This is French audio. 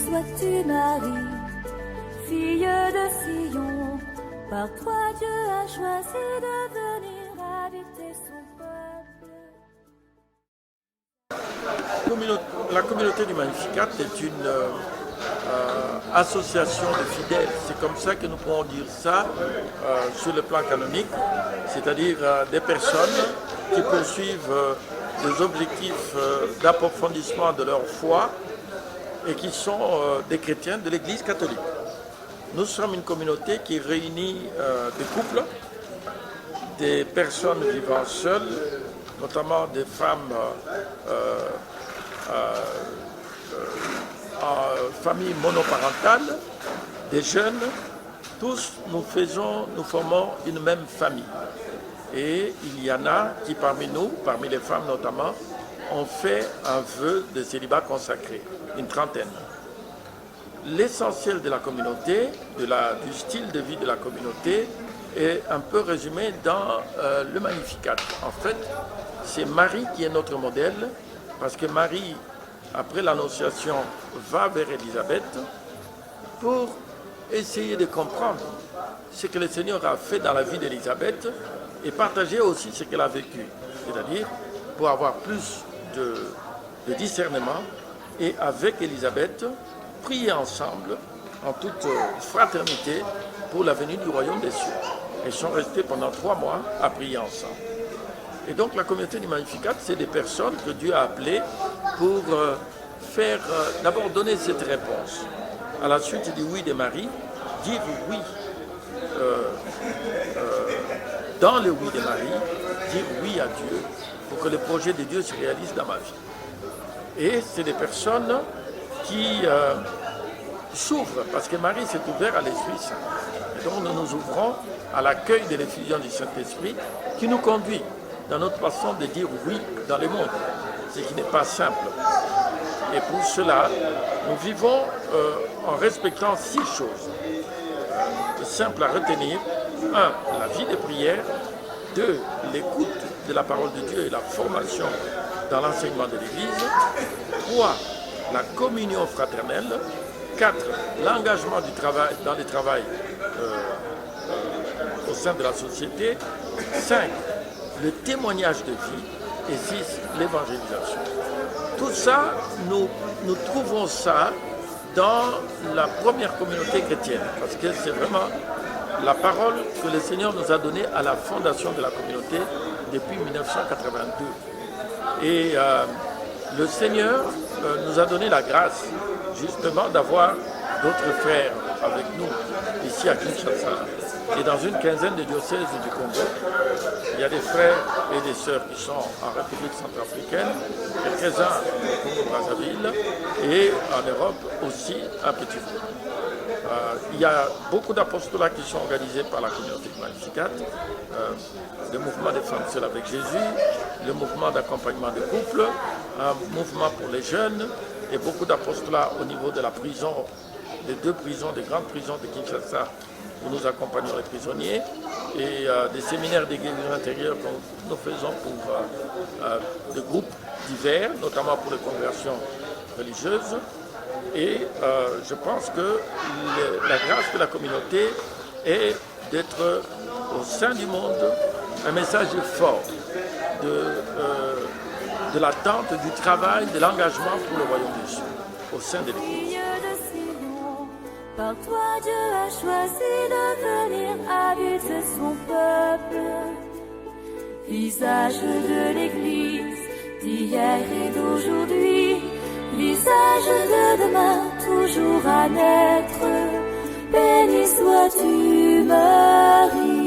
sois-tu Marie, fille de Sion. Par toi Dieu a choisi de venir habiter son peuple. La communauté du Magnificat est une association de fidèles. C'est comme ça que nous pouvons dire ça sur le plan canonique, c'est-à-dire des personnes qui poursuivent des objectifs d'approfondissement de leur foi et qui sont des chrétiens de l'Église catholique. Nous sommes une communauté qui réunit des couples, des personnes vivant seules, notamment des femmes en famille monoparentale, des jeunes. Tous nous formons une même famille. Et il y en a qui parmi nous, parmi les femmes notamment, ont fait un vœu de célibat consacré, une trentaine. L'essentiel de la communauté, du style de vie de la communauté, est un peu résumé dans le Magnificat. En fait, c'est Marie qui est notre modèle, parce que Marie, après l'Annonciation, va vers Élisabeth pour essayer de comprendre ce que le Seigneur a fait dans la vie d'Élisabeth et partager aussi ce qu'elle a vécu, c'est-à-dire pour avoir plus de discernement et avec Élisabeth, prier ensemble en toute fraternité pour la venue du royaume des cieux. Ils sont restés pendant 3 mois à prier ensemble. Et donc la communauté du Magnificat, c'est des personnes que Dieu a appelées pour faire, d'abord donner cette réponse. À la suite du oui de Marie, dire oui. Dans le oui de Marie, dire oui à Dieu pour que le projet de Dieu se réalise dans ma vie. Et c'est des personnes qui s'ouvrent, parce que Marie s'est ouverte à l'Esprit Saint. Et donc nous nous ouvrons à l'accueil de l'effusion du Saint-Esprit qui nous conduit dans notre façon de dire oui dans le monde, ce qui n'est pas simple. Et pour cela, nous vivons en respectant 6 choses. Simple à retenir. 1. La vie de prière. 2. L'écoute de la parole de Dieu et la formation dans l'enseignement de l'Église. 3. La communion fraternelle. 4. L'engagement dans le travail au sein de la société. 5. Le témoignage de vie. Et 6. L'évangélisation. Tout ça, nous trouvons ça dans la première communauté chrétienne, parce que c'est vraiment la parole que le Seigneur nous a donnée à la fondation de la communauté depuis 1982. Et le Seigneur nous a donné la grâce justement d'avoir d'autres frères avec nous ici à Kinshasa et dans une quinzaine de diocèses du Congo. Il y a des frères et des sœurs qui sont en République centrafricaine, quelques-uns au Congo-Brazzaville et en Europe aussi un petit peu. Il y a beaucoup d'apostolats qui sont organisés par la communauté du Magnificat, le mouvement des femmes seules avec Jésus, le mouvement d'accompagnement des couples, un mouvement pour les jeunes et beaucoup d'apostolats au niveau de la prison, des 2 prisons, des grandes prisons de Kinshasa où nous accompagnons les prisonniers et des séminaires de guérison intérieure que nous faisons pour des groupes divers, notamment pour les conversions religieuses. Et je pense que la grâce de la communauté est d'être au sein du monde un message fort de l'attente, du travail, de l'engagement pour le royaume des cieux au sein de l'Église. Par toi Dieu a choisi de venir habiter son peuple. Visage de l'Église d'hier et d'aujourd'hui, visage de demain toujours à naître. Béni sois-tu Marie.